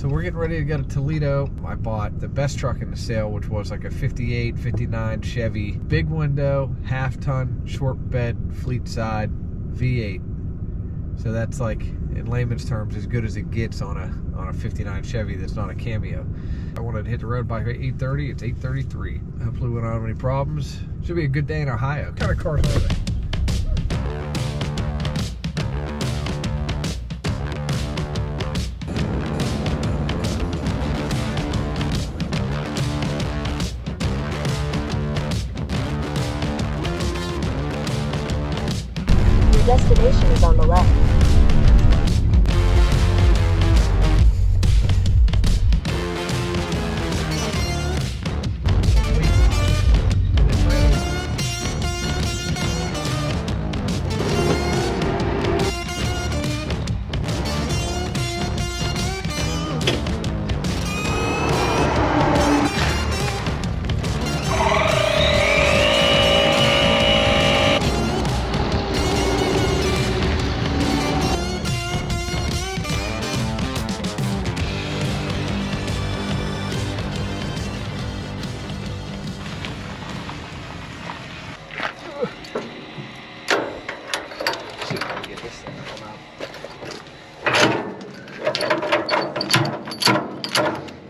So we're getting ready to go to Toledo. I bought the best truck in the sale, which was like a 58, 59 Chevy. Big window, half-ton, short bed, fleet side, V8. So that's like, in layman's terms, as good as it gets on a 59 Chevy that's not a Cameo. I wanted to hit the road by 8:30. It's 8:33. Hopefully we don't have any problems. Should be a good day in Ohio. What kind of cars are they? Your destination is on the left.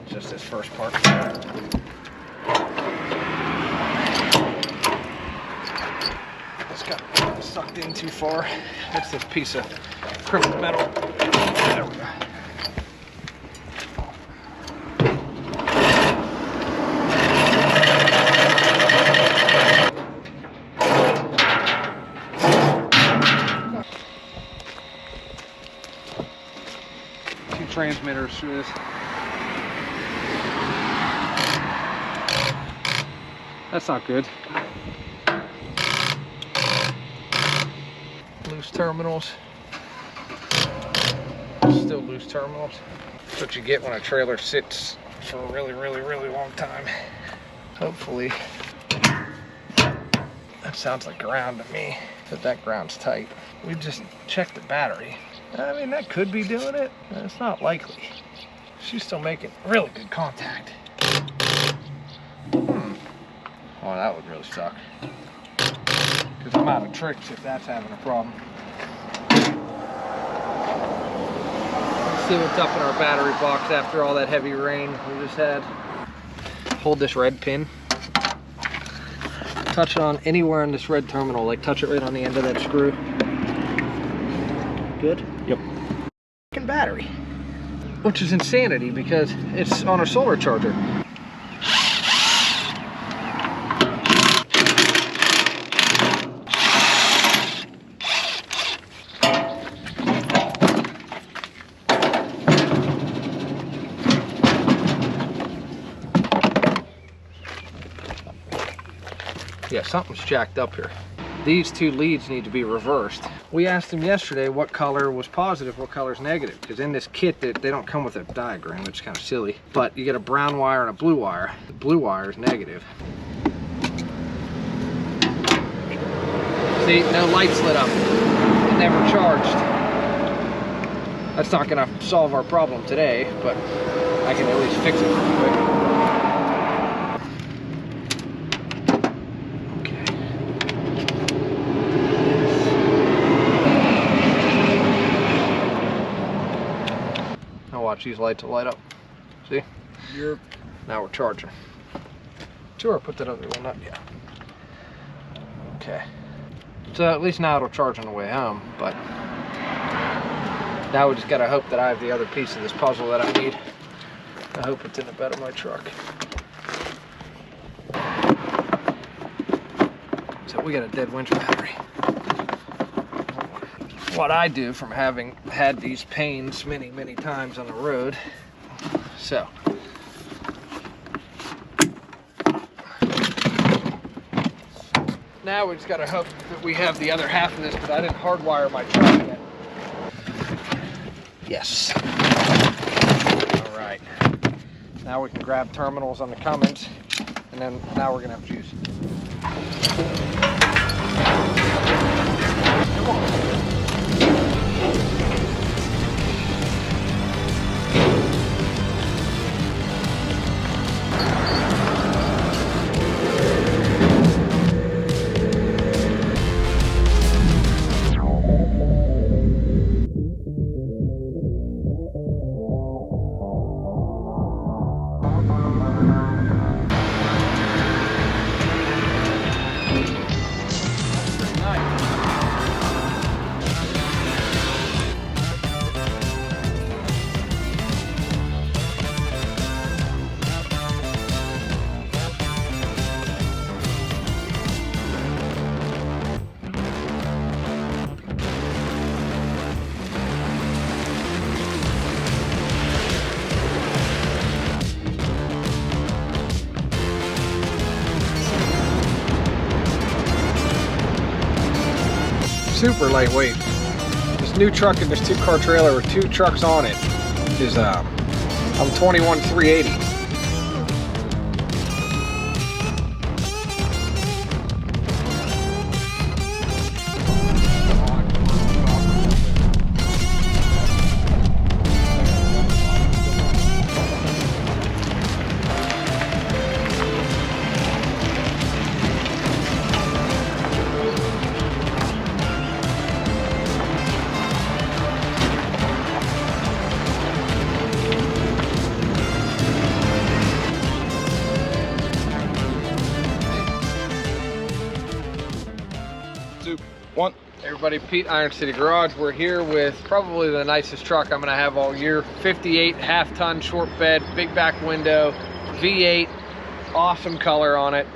Just this first part. It's got sucked in too far. It's this piece of crimped metal. There we go. Two transmitters through this. That's not good. Loose terminals. Still loose terminals. That's what you get when a trailer sits for a really long time. Hopefully, that sounds like ground to me, but that ground's tight. We just checked the battery. I mean, that could be doing it. It's not likely. She's still making really good contact. Oh, that would really suck. Because I'm out of tricks if that's having a problem. Let's see what's up in our battery box after all that heavy rain we just had. Hold this red pin. Touch it on anywhere in this red terminal, like touch it right on the end of that screw. Good? Yep. Fucking battery. Which is insanity because it's on a solar charger. Yeah, something's jacked up here. These two leads need to be reversed. We asked them yesterday what color was positive, what color is negative, because in this kit they don't come with a diagram, which is kind of silly. But you get a brown wire and a blue wire. The blue wire is negative. See, no lights lit up. It never charged. That's not gonna solve our problem today, but I can at least fix it real quick. Watch these lights will light up. See? Now we're charging. Sure, put that other one up. Yeah. Okay. So at least now it'll charge on the way home, but now we just gotta hope that I have the other piece of this puzzle that I need. I hope it's in the bed of my truck. So we got a dead winch battery. What I do from having had these pains many times on the road. So now we just gotta hope that we have the other half of this, but I didn't hardwire my truck yet. Yes. All right. Now we can grab terminals on the Cummins, and then now we're gonna have juice. Come on. super lightweight. This new truck and this 2-car trailer with 2 trucks on it is I'm 21,380. One. Everybody, Pete, Iron City Garage. We're here with probably the nicest truck I'm gonna have all year. 58 half-ton short bed, big back window, V8, awesome color on it.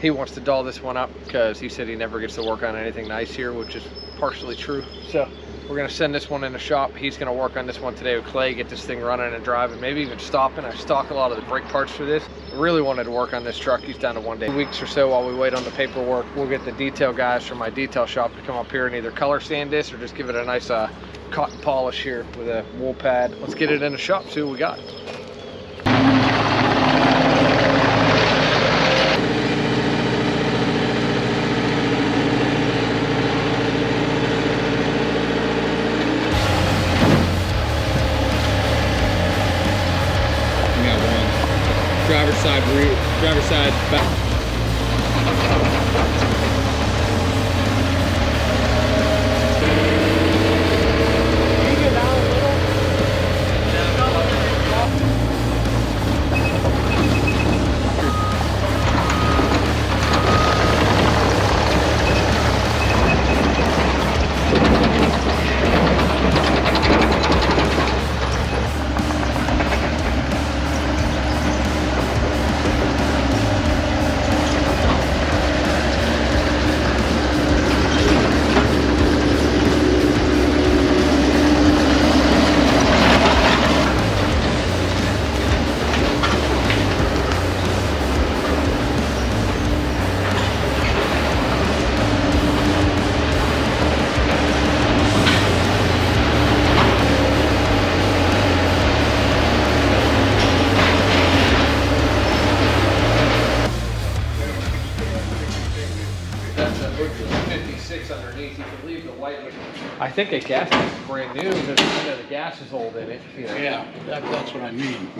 He wants to doll this one up because he said he never gets to work on anything nice here, which is partially true. So we're gonna send this one in the shop. He's gonna work on this one today with Clay, get this thing running and driving, maybe even stopping. I stock a lot of the brake parts for this. I really wanted to work on this truck. He's down to 1 day. 2 weeks or so while we wait on the paperwork. We'll get the detail guys from my detail shop to come up here and either color sand this or just give it a nice cotton polish here with a wool pad. Let's get it in the shop, see what we got. Driver's side, back. I think a gas tank is brand new, the gas is old in it. You know. Yeah, that's what I mean.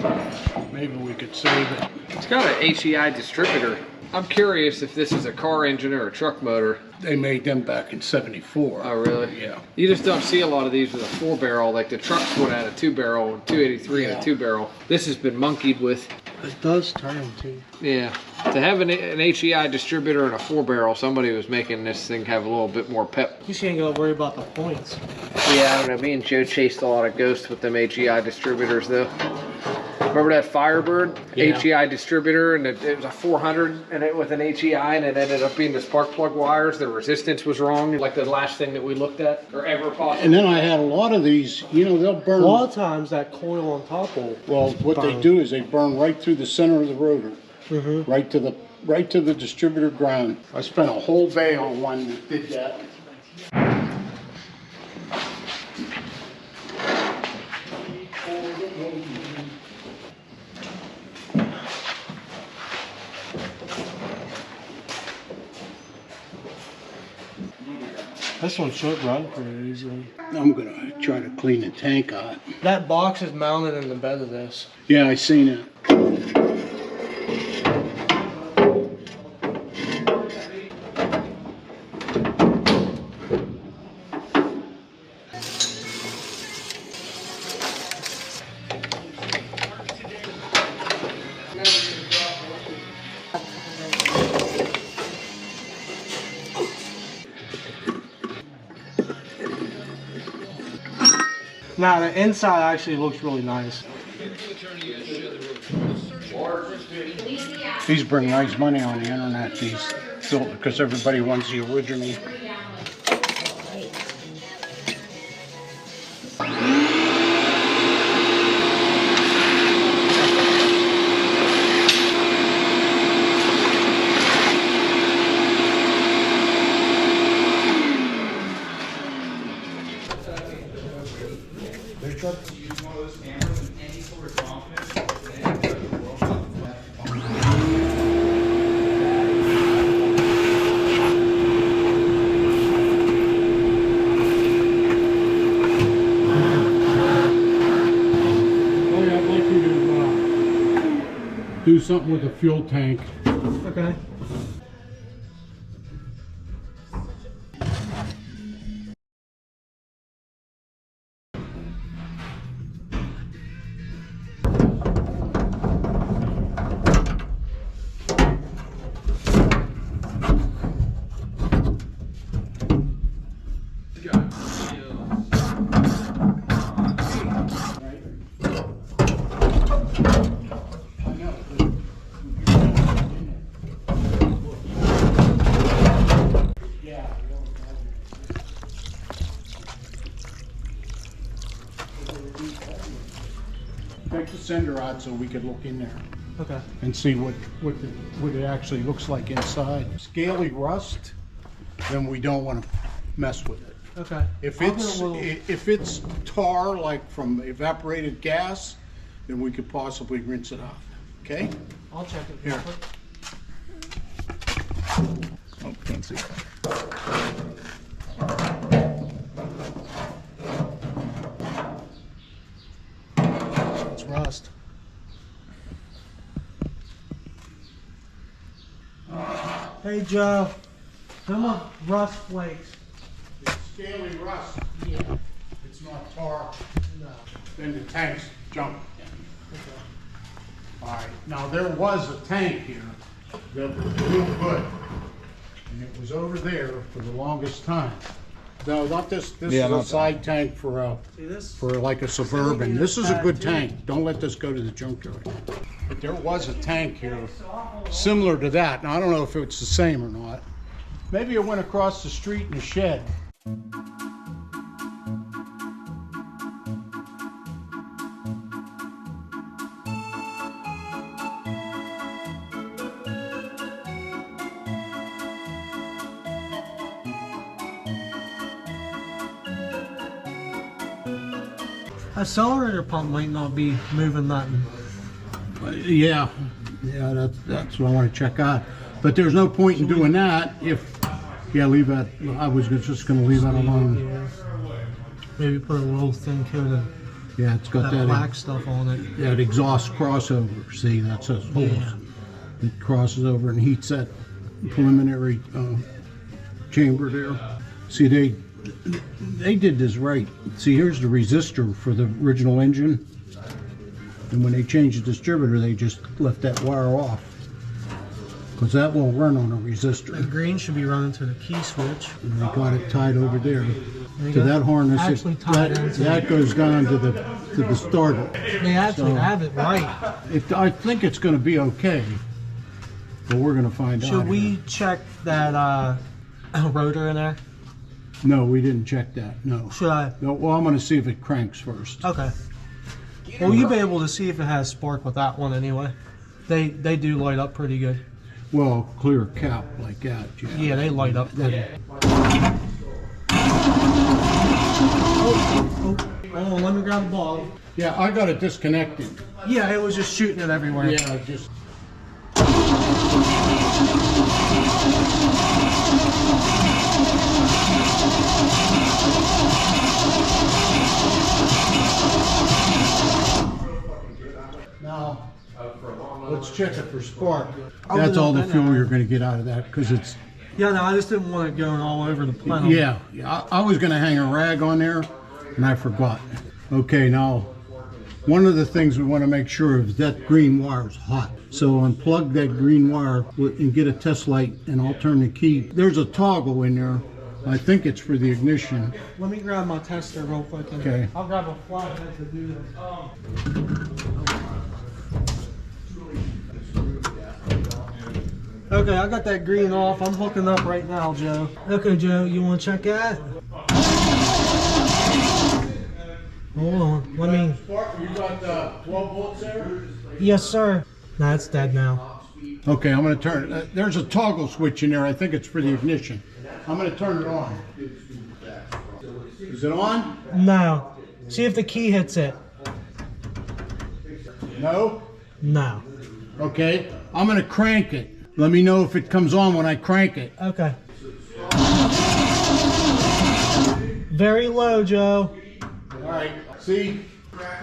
Maybe we could save it. It's got an HEI distributor. I'm curious if this is a car engine or a truck motor. They made them back in '74. Oh, really? Yeah. You just don't see a lot of these with a 4-barrel, like the trucks would have a 2-barrel and 283 and a 2-barrel. This has been monkeyed with. It does turn too. Yeah. To have an HEI distributor and a 4-barrel, somebody was making this thing have a little bit more pep. You ain't gonna worry about the points. Yeah, I don't know. Me and Joe chased a lot of ghosts with them HEI distributors, though. Remember that Firebird HEI distributor, and it was a 400 and it with an HEI, and it ended up being the spark plug wires. The resistance was wrong, like the last thing that we looked at or ever possible. And then I had a lot of these. You know, they'll burn. A lot of times that coil on top will. Well, what they do is they burn right through the center of the rotor, right to the distributor ground. I spent a whole day on one that did that. This one should run pretty easily. I'm gonna try to clean the tank out. That box is mounted in the bed of this. Yeah, I seen it. Now the inside actually looks really nice. These bring nice money on the internet, these, because everybody wants the original. Do something with the fuel tank. Okay. Take the sender out so we could look in there Okay. and see what it actually looks like inside. Scaly rust, then we don't want to mess with it. Okay. If I'll it's put a little- if it's tar like from evaporated gas, then we could possibly rinse it off. Okay? I'll check it. Here. Oh, can't see. It's rust. Hey Joe, some of rust flakes. It's scaly rust. Yeah. It's not tar. No. Then the tank's junk. All right. Now there was a tank here that was real good, and it was over there for the longest time. No, not this. This Yeah, is not a side tank for See this? like a Suburban. This is a bad good too. tank. Don't let this go to the junkyard. But there was a tank here similar to that. Now I don't know if it's the same or not. Maybe it went across the street in a shed. Accelerator pump might not be moving nothing. Yeah, that's what I want to check out. But there's no point in doing that if, leave that. I was just going to leave that alone. Yeah. Maybe put a little thin coat of Yeah, it's got that black that stuff on it. that exhaust crossover. See, that's those holes. Yeah. It crosses over and heats that preliminary chamber there. See, they did this right. See, here's the resistor for the original engine. And when they changed the distributor, they just left that wire off. Because that won't run on a The resistor. green should be running to the key switch. And they got it tied over there. They To got- that harness, actually tied into that goes down to the starter. They actually So- have it right. I think it's going to be okay, but we're going to find out. Should we here. check that rotor in there? No, we didn't check that. No. Should I? No. Well, I'm going to see if it cranks first. Okay. Well, you'll be able to see if it has spark with that one anyway. They do light up pretty good. Well, clear cap like that. Yeah, they light up pretty. Oh, let me grab the ball. Yeah, I got it disconnected. Yeah, it was just shooting it everywhere. Yeah, just. Now, let's check it for spark. That's all the fuel you're going to get out of that because it's. Yeah, no, I just didn't want it going all over the plenum. Yeah, I was going to hang a rag on there, and I forgot. Okay, now, one of the things we want to make sure is that green wire is hot. So unplug that green wire and get a test light, and I'll turn the key. There's a toggle in there. I think it's for the ignition. Let me grab my tester real quick. And Okay. I'll grab a flathead to do this. Okay, I got that green off. I'm hooking up right now, Joe. Okay, Joe, you want to check that? Hold on, let me. You got 12 volts there? Yes, sir. Nah, it's dead now. Okay, I'm going to turn it. There's a toggle switch in there. I think it's for the ignition. I'm going to turn it on. Is it on? No. See if the key hits it. No? No. Okay, I'm gonna crank it. Let me know if it comes on when I crank it. Okay. Very low, Joe. All right, see,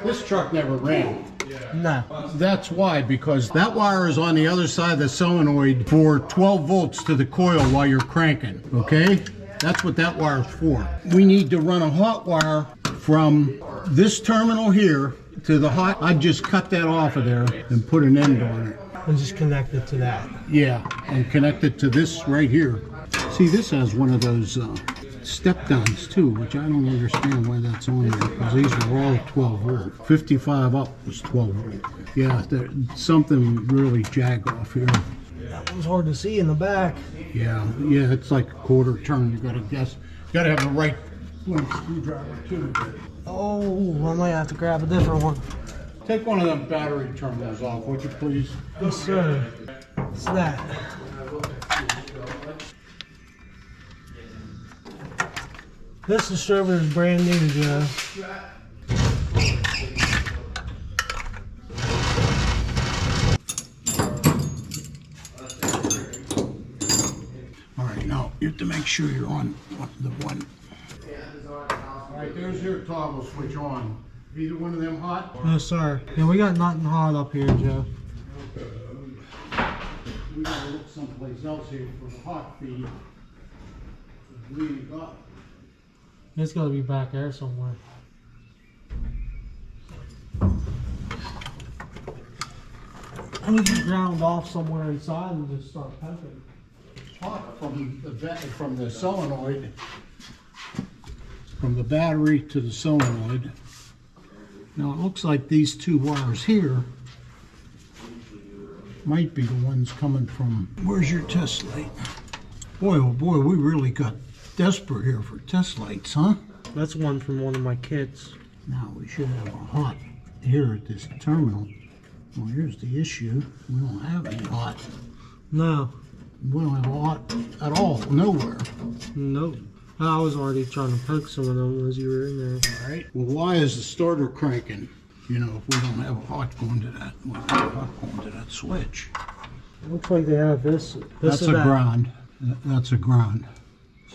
this truck never ran. No. That's why, because that wire is on the other side of the solenoid for 12 volts to the coil while you're cranking, okay? That's what that wire is for. We need to run a hot wire from this terminal here to the hot. I just cut that off of there and put an end on it. And just connect it to that. Yeah, and connect it to this right here. See, this has one of those step downs too, which I don't understand why that's on there, because these are all 12 volt. 55 up was 12 volt. Yeah, there's something really jag off here. That one's hard to see in the back. Yeah, it's like a quarter turn. You gotta guess. You gotta have the right length screwdriver too. Oh, I might have to grab a different one. Take one of them battery terminals off, would you please? Yes, sir. What's that? This distributor is brand new, Joe. All right, now you have to make sure you're on the one. All right, there's your toggle switch on. Either one of them hot? Yes, sir. Yeah, we got nothing hot up here, Joe. We gotta look someplace else here for the hot feed. We ain't got it. It's got to be back there somewhere. And we can ground off somewhere inside and just start pumping. Hot from the solenoid, from the battery to the solenoid. Now it looks like these two wires here might be the ones coming from. Where's your test light? Boy, oh boy, we really got desperate here for test lights, huh? That's one from one of my kits. Now we should have a hot here at this terminal. Well, here's the issue. We don't have any hot. No. We don't have a hot at all, nowhere. Nope. I was already trying to poke some of them as you were in there. All right. Well, why is the starter cranking? You know, if we don't have a hot going to that, we don't have a hot going to that switch. Looks like they have this. That's a ground. That's a ground.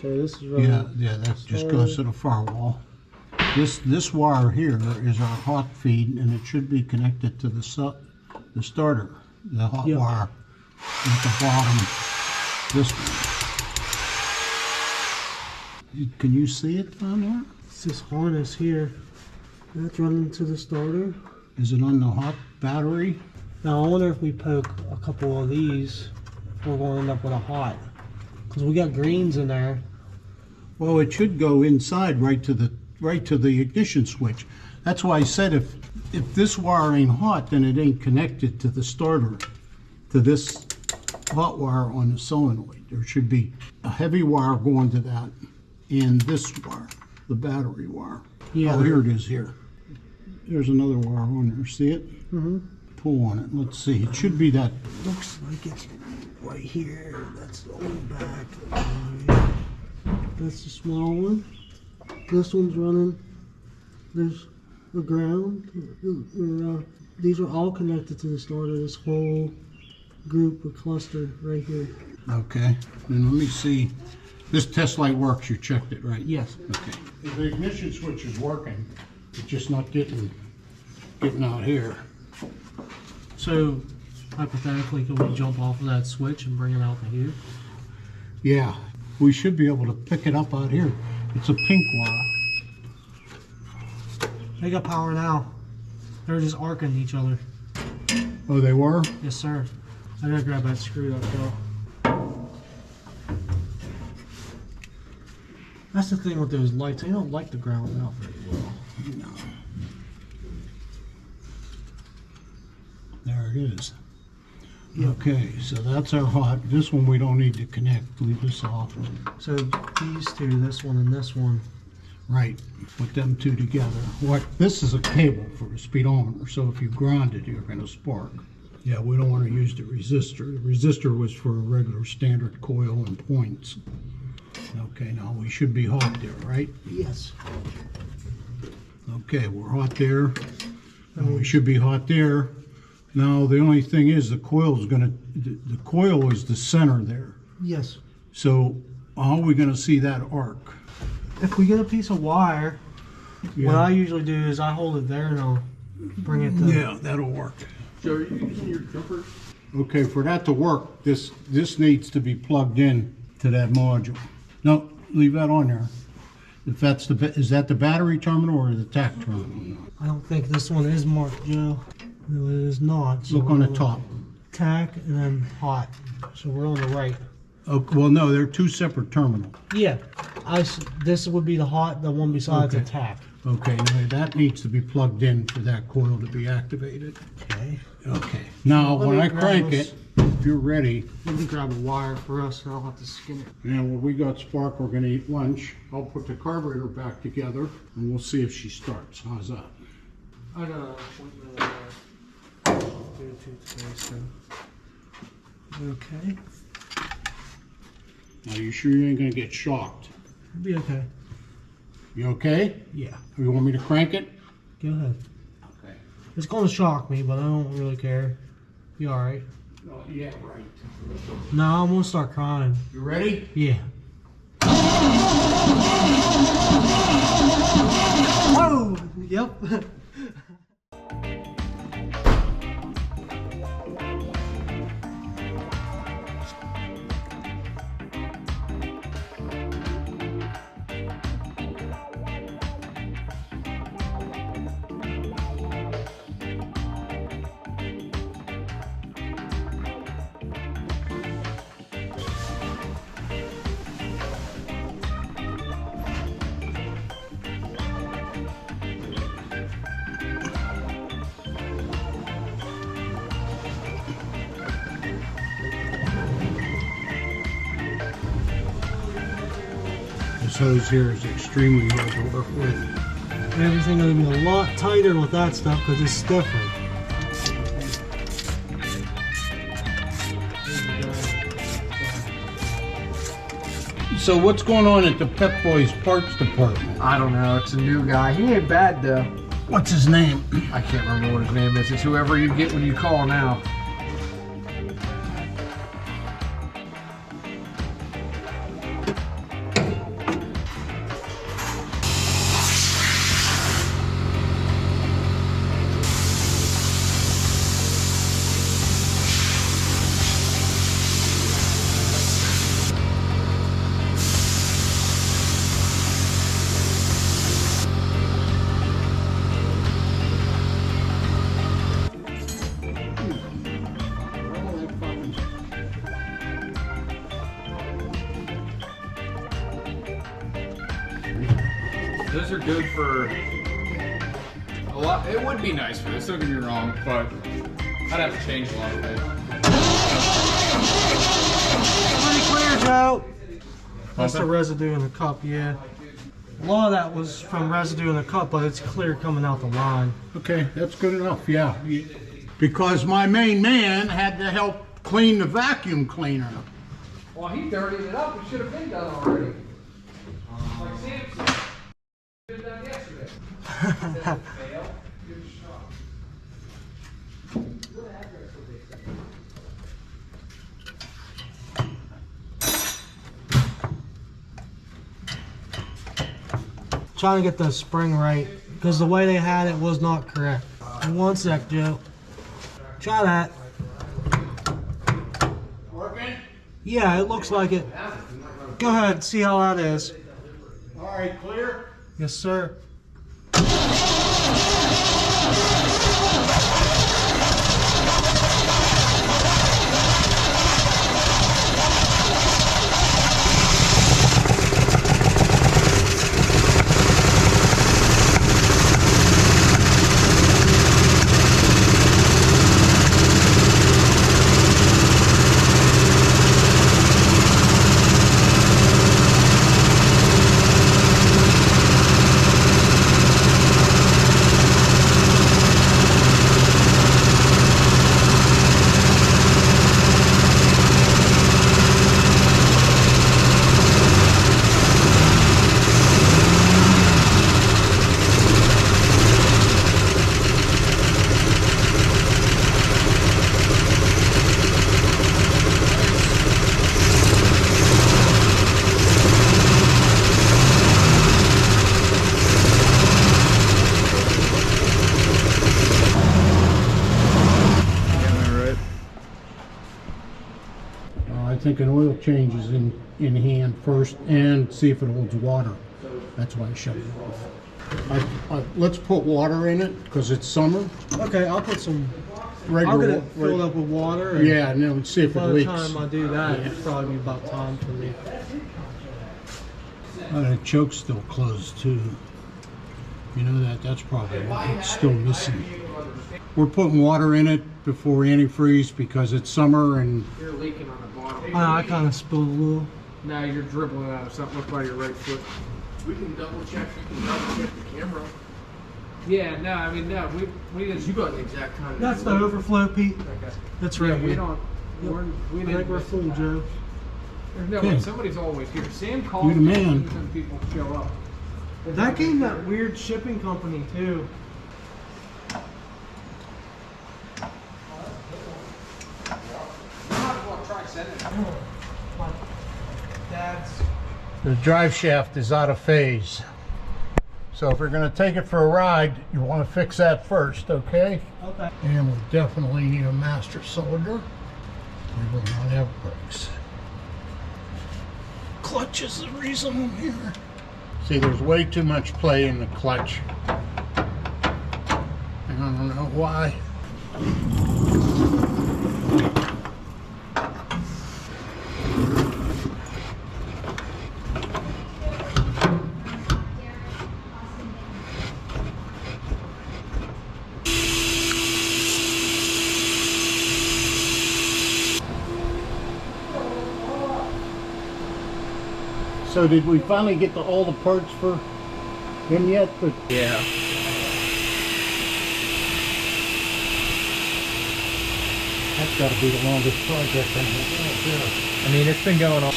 So this is running. Yeah, that just goes to the firewall. This wire here is our hot feed, and it should be connected to the starter, the hot wire at the bottom. This one. Can you see it down there? It's this harness here. That's running to the starter. Is it on the hot battery? Now I wonder if we poke a couple of these, we're going to end up with a hot. Because we got greens in there. Well, it should go inside right to the ignition switch. That's why I said if this wire ain't hot, then it ain't connected to the starter, to this hot wire on the solenoid. There should be a heavy wire going to that and this wire, the battery wire. Yeah. Oh, here it is here. There's another wire on there. See it? Mm-hmm. Pull on it. Let's see. It should be that. Looks like it's right here. That's the old back. That's the small one. This one's running. There's the ground. These are all connected to the starter. This whole group are clustered right here. Okay. Then let me see. This test light works. You checked it, right? Yes. Okay. If the ignition switch is working, it's just not getting out here. So, hypothetically, can we jump off of that switch and bring it out to here? Yeah, we should be able to pick it up out here. It's a pink wire. They got power now. They're just arcing each other. Oh, they were? Yes, sir. I gotta grab that screw up though. That's the thing with those lights. They don't like the ground out very well. No. There it is. Okay, so that's our hot. This one we don't need to connect. Leave this off. So these two, this one and this one. Right, put them two together. This is a cable for the speedometer, so if you ground it, you're going to spark. Yeah, we don't want to use the resistor. The resistor was for a regular standard coil and points. Okay, now we should be hot there, right? Yes. Okay, we're hot there. And we should be hot there. Now, the only thing is the coil is the center there. Yes. So how are we gonna see that arc? If we get a piece of wire, Yeah. what I usually do is I hold it there and I'll bring it to... Yeah, that'll work. Joe, are you using your jumper? Okay, for that to work, this needs to be plugged in to that module. No, leave that on there. If that's is that the battery terminal or the tack terminal? I don't think this one is marked, Joe. No, it is not. So Look on the we're top. Tack and then hot. So we're on the right. Oh, well, no, they're two separate terminals. Yeah. This would be the hot, the one beside the Okay. tack. Okay, now that needs to be plugged in for that coil to be activated. Okay. Okay. Now, Let when me I grab crank this. it, if you're ready, Let me grab a wire for us and I'll have to skin it. and when we got Spark, we're gonna eat lunch. I'll put the carburetor back together and we'll see if she starts. How's that? I got an appointment today, so. Okay. Now, you sure you ain't gonna get shocked? It'll be okay. You okay? Yeah. You want me to crank it? Go ahead. Okay. It's going to shock me, but I don't really care. Be alright. Oh, yeah, right. No, I'm going to start crying. You ready? Yeah. Whoa! Yep. This hose here is extremely hard to work with. Everything will be a lot tighter with that stuff because it's stiffer. So what's going on at the Pep Boys parts department? I don't know. It's a new guy. He ain't bad though. What's his name? I can't remember what his name is. It's whoever you get when you call now. Those are good for a lot. It would be nice for this, don't get me wrong, but I'd have to change a lot of it. Pretty clear, Joe. That's the Pumping? residue in the cup, yeah. A lot of that was from residue in the cup, but it's clear coming out the line. Okay, that's good enough, yeah. Because my main man had to help clean the vacuum cleaner. Well, he dirtied it up. It should have been done already. Like Samson. Should have done yesterday. Fail. Give it a shot. Trying to get the spring right, because the way they had it was not correct. One sec, Joe. Try that. Working? Yeah, it looks like it. Go ahead, see how that is. All right, clear? Yes, sir. think an oil change is in hand first, and see if it holds water. That's why I shut it off. Let's put water in it because it's summer. Okay, I'll put some. Regular, I'll get it filled up with water. And yeah, and then see if it by the leaks. time I do that, it'll probably be about time for me. The choke's still closed too. You know that? That's probably why it's still missing. We're putting water in it before antifreeze because it's summer and You're leaking on the bottom. I kind of spilled a little. Now you're dribbling out of something. Look by your right foot. We can double check. You can double check the camera. Yeah, no, I mean, no, we didn't. You got the exact time. That's the overflow, Pete. Okay. That's Yeah, right. we don't. We I didn't. think we're full, Joe. There's no Okay. way. Somebody's always here. Sam calls You're the me man. when people show up. That came that weird shipping company too. Dad's. the drive shaft is out of phase. So if you're going to take it for a ride, you want to fix that first, okay? Okay. And we'll definitely need a master cylinder. We will not have brakes. Clutch is the reason I'm here. See, there's way too much play in the clutch. I don't know why. So did we finally get all the parts for him yet? But Yeah. that's got to be the longest project I have. I mean, it's been going on.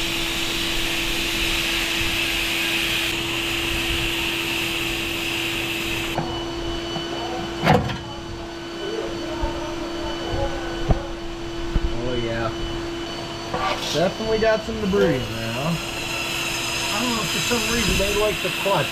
Oh yeah. Definitely got some debris now. I don't know, for some reason they like the clutch.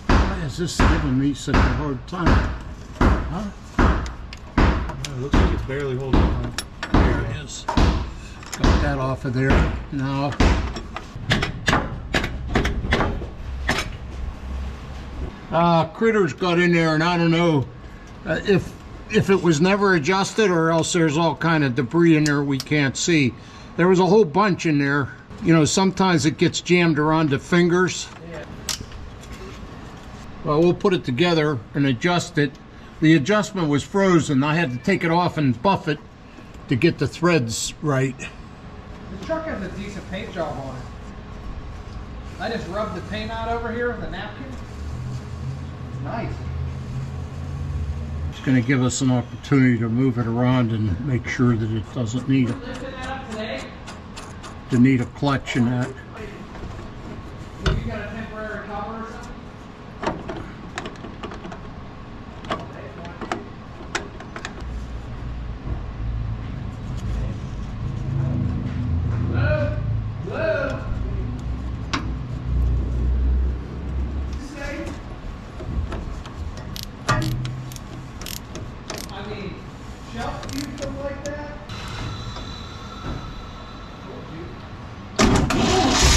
Why is this giving me such a hard time? Huh? It looks like it's barely holding on. There it is. Got that off of there. Now. Critters got in there, and I don't know if it was never adjusted or else there's all kind of debris in there we can't see. There was a whole bunch in there. You know, sometimes it gets jammed around the fingers. Well, we'll put it together and adjust it. The adjustment was frozen. I had to take it off and buff it to get the threads right. This truck has a decent paint job on it. I just rubbed the paint out over here with a napkin. Nice. It's going to give us an opportunity to move it around and make sure that it doesn't need a clutch in that. You got a temporary cover or something? Hello? Hello? I mean, shelf view stuff like that? Told you.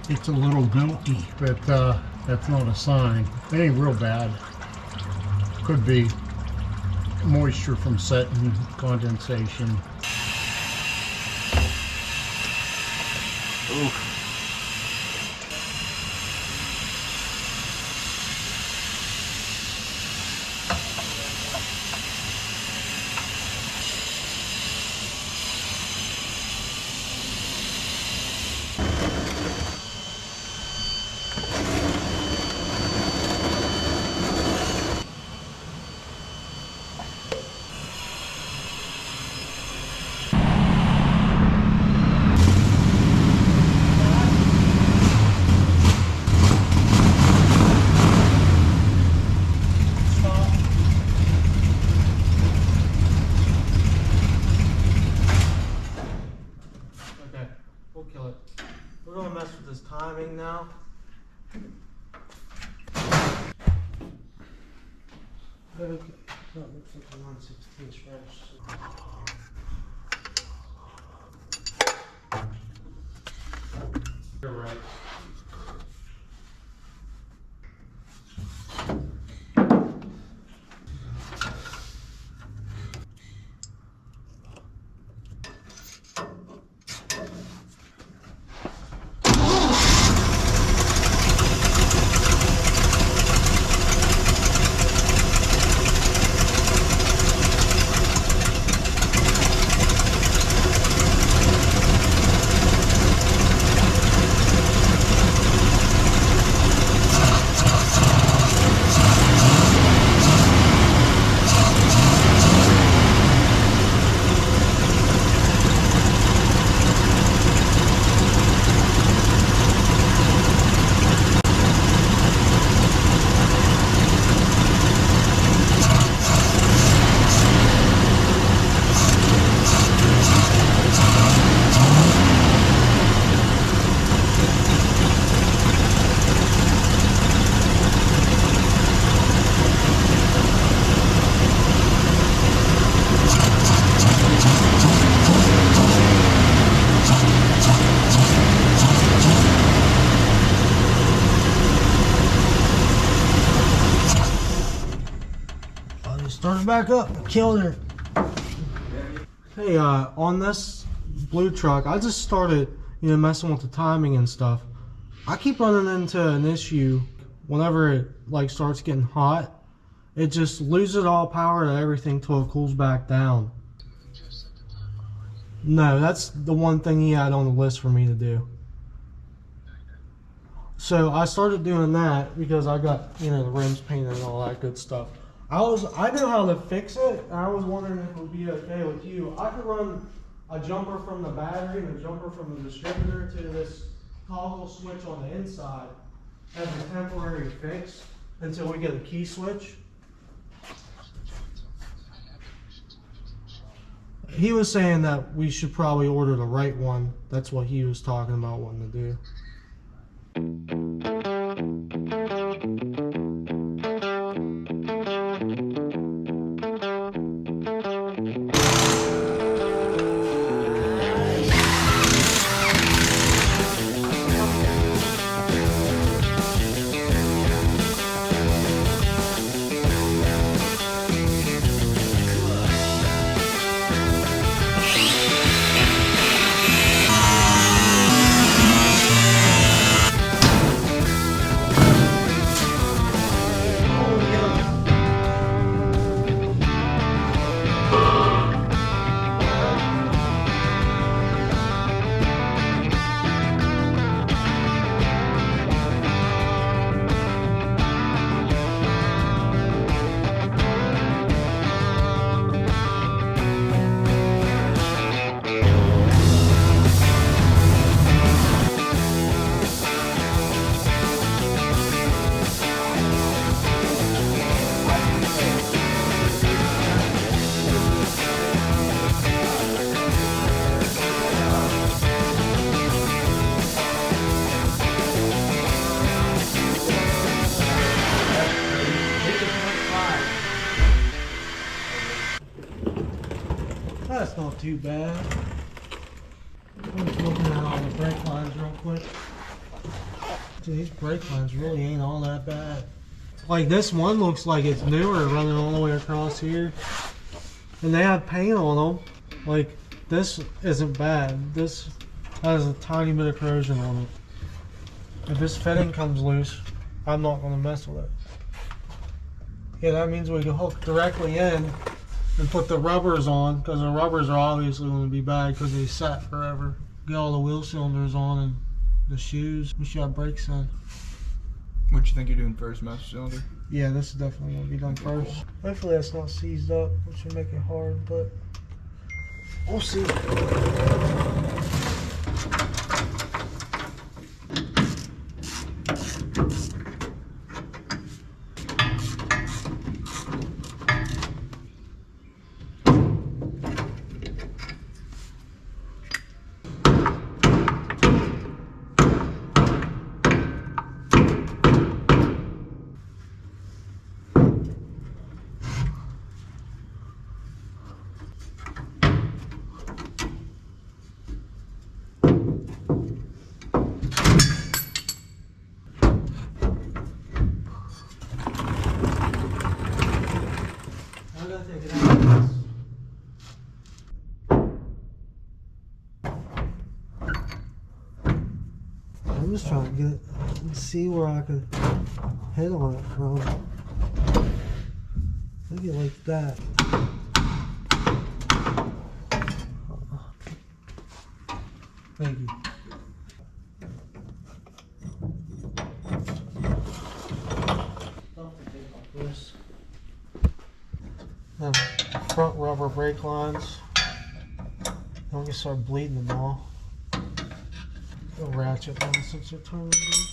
It's a little milky, but that's not a sign. It ain't real bad. Could be moisture from setting, condensation. Oof. Okay, we'll kill it. We're gonna mess with this timing now. Okay, that looks like a 1/16 French. You're right. Start it back up. Killed her. Hey, on this blue truck, I just started, messing with the timing and stuff. I keep running into an issue whenever it starts getting hot. It just loses all power to everything till it cools back down. No, that's the one thing he had on the list for me to do. So I started doing that because I got, the rims painted and all that good stuff. I know how to fix it, and I was wondering if it would be okay with you. I could run a jumper from the battery and a jumper from the distributor to this toggle switch on the inside as a temporary fix until we get a key switch. He was saying that we should probably order the right one. That's what he was talking about wanting to do. That's not too bad. I'm just looking at all the brake lines real quick. See, these brake lines really ain't all that bad. Like this one looks like it's newer, running all the way across here. And they have paint on them. Like this isn't bad. This has a tiny bit of corrosion on it. If this fitting comes loose, I'm not going to mess with it. Yeah, that means we can hook directly in and put the rubbers on, because the rubbers are obviously going to be bad because they sat forever. Get all the wheel cylinders on and the shoes. We should have brakes in. What you think you're doing first, master cylinder? Yeah, this is definitely going to be done first. Hopefully that's not seized up, which would make it hard, but we'll see. I'm just trying to get see where I could hit on it from. Look at like that. Thank you. This. Then front rubber brake lines. Then we can start bleeding them all. A ratchet one since you're turning it.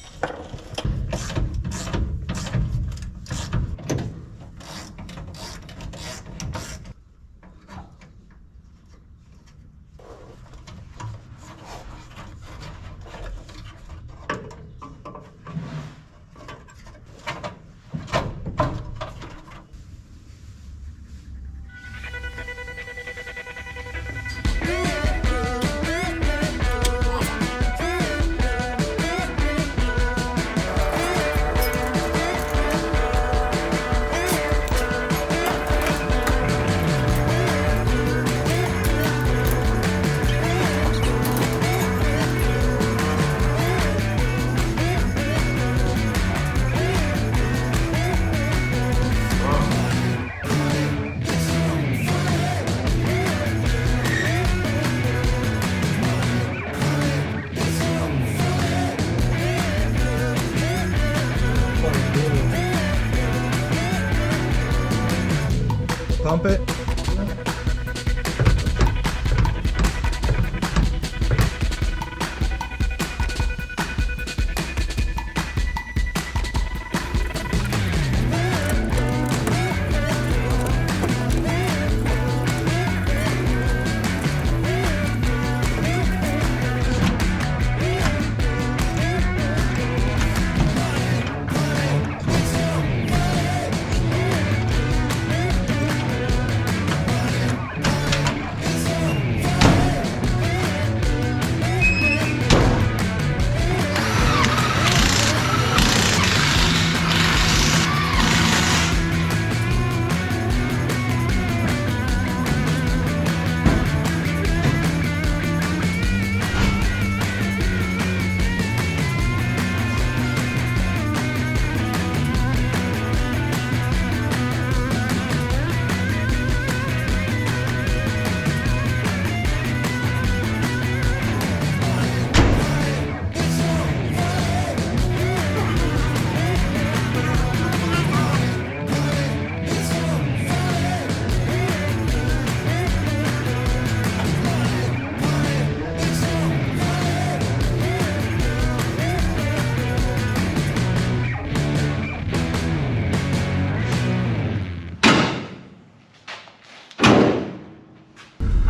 Pump it.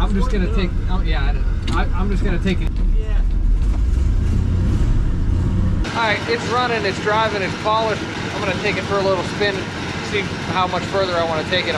I'm just gonna take. Oh yeah, I'm just gonna take it. Yeah. All right, it's running, it's driving, it's polished. I'm gonna take it for a little spin and see how much further I want to take it.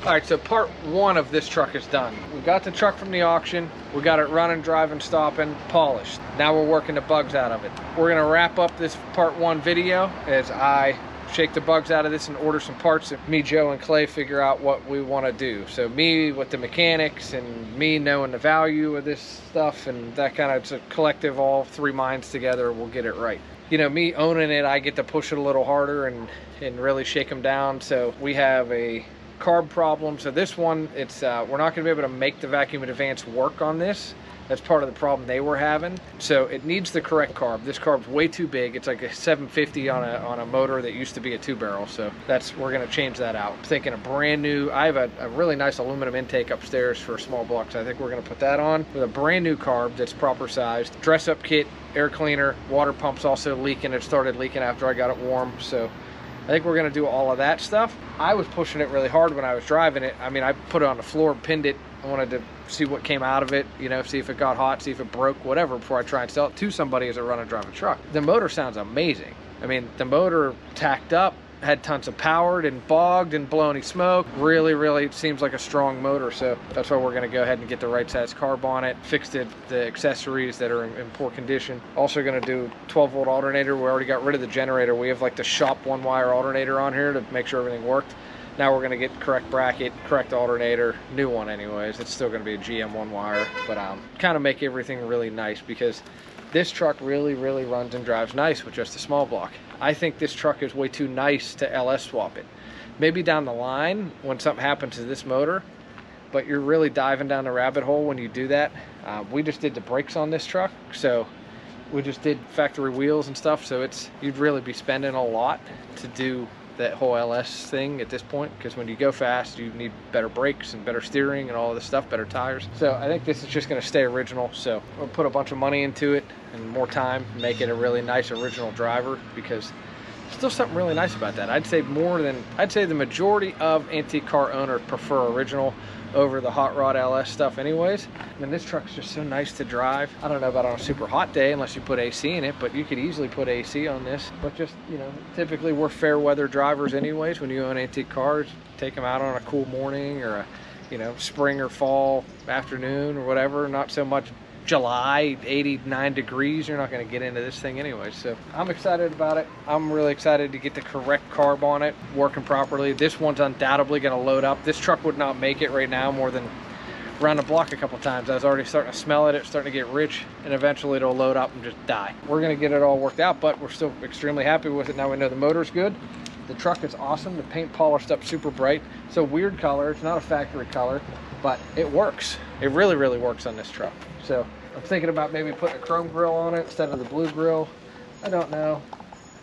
All right, so part one of this truck is done. We got the truck from the auction. We got it running, driving, stopping, polished. Now we're working the bugs out of it. We're gonna wrap up this part one video as I shake the bugs out of this and order some parts that me, Joe, and Clay figure out what we wanna do. So me with the mechanics and me knowing the value of this stuff, and that kind of, it's a collective, all three minds together, we'll get it right. You know, me owning it, I get to push it a little harder and really shake them down. So we have a carb problem. So this one, it's we're not going to be able to make the vacuum advance work on this. That's part of the problem they were having. So it needs the correct carb. This carb's way too big. It's like a 750 on a motor that used to be a 2-barrel. So we're going to change that out. I'm thinking a brand new, I have a really nice aluminum intake upstairs for small blocks. I think we're going to put that on with a brand new carb that's proper sized. Dress up kit, air cleaner, water pump's also leaking. It started leaking after I got it warm. So I think we're gonna do all of that stuff. I was pushing it really hard when I was driving it. I mean, I put it on the floor, pinned it. I wanted to see what came out of it, you know, see if it got hot, see if it broke, whatever, before I try and sell it to somebody as a run and drive a truck. The motor sounds amazing. I mean, the motor tacked up, had tons of power, didn't bogged, didn't blow any smoke. Really seems like a strong motor. So that's why we're gonna go ahead and get the right size carb on it, fix the accessories that are in poor condition. Also gonna do 12-volt alternator. We already got rid of the generator. We have like the shop 1-wire alternator on here to make sure everything worked. Now we're gonna get correct bracket, correct alternator, new one anyways. It's still gonna be a GM 1-wire, but kind of make everything really nice, because this truck really runs and drives nice with just a small block. I think this truck is way too nice to LS swap it. Maybe down the line when something happens to this motor, but you're really diving down the rabbit hole when you do that. We just did the brakes on this truck, so we just did factory wheels and stuff, so you'd really be spending a lot to do that whole LS thing at this point, because when you go fast you need better brakes and better steering and all of this stuff, better tires. So I think this is just going to stay original. So we'll put a bunch of money into it and more time, make it a really nice original driver, because there's still something really nice about that. I'd say the majority of antique car owners prefer original over the hot rod LS stuff anyways. I mean, this truck's just so nice to drive. I don't know about on a super hot day unless you put AC in it, but you could easily put AC on this. But just, you know, typically we're fair weather drivers anyways. When you own antique cars, take them out on a cool morning or a, you know, spring or fall afternoon or whatever. Not so much July, 89 degrees. You're not going to get into this thing anyway. So I'm excited about it. I'm really excited to get the correct carb on it working properly. This one's undoubtedly going to load up. This truck would not make it right now more than around the block a couple times. I was already starting to smell it. It's starting to get rich, and eventually it'll load up and just die. We're going to get it all worked out, but we're still extremely happy with it. Now we know the motor's good. The truck is awesome. The paint polished up super bright. It's a weird color. It's not a factory color, but it works. It really works on this truck. So I'm thinking about maybe putting a chrome grill on it instead of the blue grill. I don't know.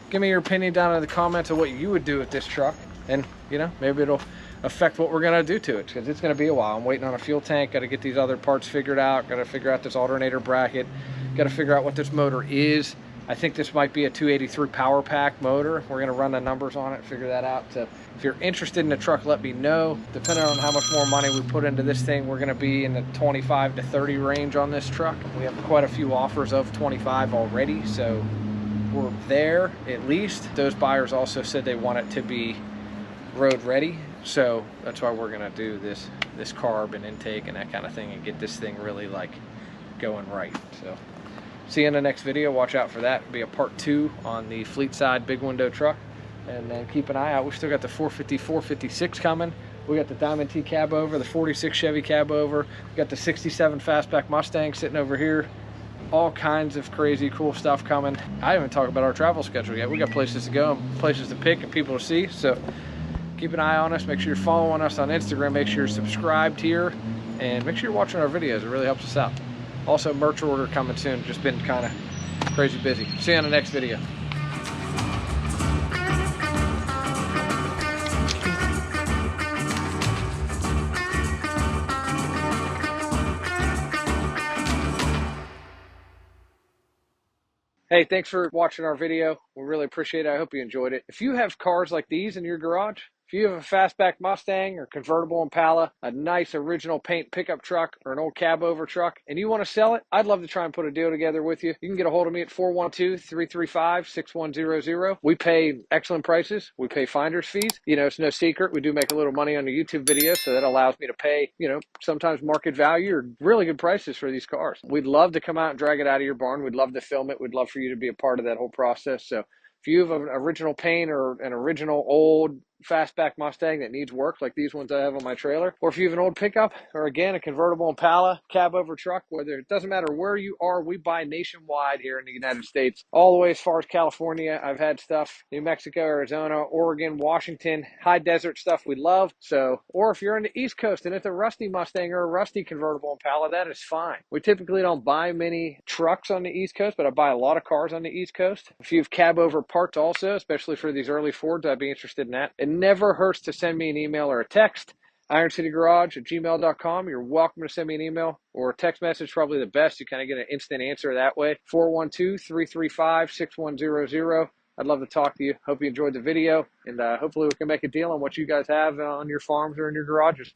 Give me your opinion down in the comments of what you would do with this truck. And, you know, maybe it'll affect what we're going to do to it, because it's going to be a while. I'm waiting on a fuel tank. Got to get these other parts figured out. Got to figure out this alternator bracket. Got to figure out what this motor is. I think this might be a 283 power pack motor. We're going to run the numbers on it, figure that out. So if you're interested in the truck, let me know. Depending on how much more money we put into this thing, we're going to be in the 25 to 30 range on this truck. We have quite a few offers of 25 already, so we're there at least. Those buyers also said they want it to be road ready, so that's why we're going to do this carb and intake and that kind of thing and get this thing really like going right. So see you in the next video. Watch out for that. It'll be a part 2 on the fleet side big window truck. And then keep an eye out. We still got the 450, 456 coming. We got the Diamond T cab over, the 46 Chevy cab over. We got the 67 Fastback Mustang sitting over here. All kinds of crazy cool stuff coming. I haven't talked about our travel schedule yet. We got places to go and places to pick and people to see. So keep an eye on us. Make sure you're following us on Instagram. Make sure you're subscribed here. And make sure you're watching our videos. It really helps us out. Also, merch order coming soon. Just been kind of crazy busy. See you on the next video. Hey, thanks for watching our video. We really appreciate it. I hope you enjoyed it. If you have cars like these in your garage, If you have a fastback Mustang or convertible Impala, a nice original paint pickup truck or an old cab over truck, and you want to sell it, I'd love to try and put a deal together with you. You can get a hold of me at 412-335-6100. We pay excellent prices. We pay finder's fees. You know, it's no secret. We do make a little money on the YouTube videos, so that allows me to pay, you know, sometimes market value or really good prices for these cars. We'd love to come out and drag it out of your barn. We'd love to film it. We'd love for you to be a part of that whole process. So if you have an original paint or an original old fastback Mustang that needs work, like these ones I have on my trailer, or if you have an old pickup, or again, a convertible Impala, cab over truck, whether it doesn't matter where you are, we buy nationwide here in the United States, all the way as far as California. I've had stuff, New Mexico, Arizona, Oregon, Washington, high desert stuff we love. So, or if you're on the East Coast and it's a rusty Mustang or a rusty convertible Impala, that is fine. We typically don't buy many trucks on the East Coast, but I buy a lot of cars on the East Coast. If you have cab over parts also, especially for these early Fords, I'd be interested in that. It never hurts to send me an email or a text. IronCityGarage@gmail.com. You're welcome to send me an email or a text message, probably the best. You kind of get an instant answer that way. 412-335-6100. I'd love to talk to you. Hope you enjoyed the video, and hopefully we can make a deal on what you guys have on your farms or in your garages.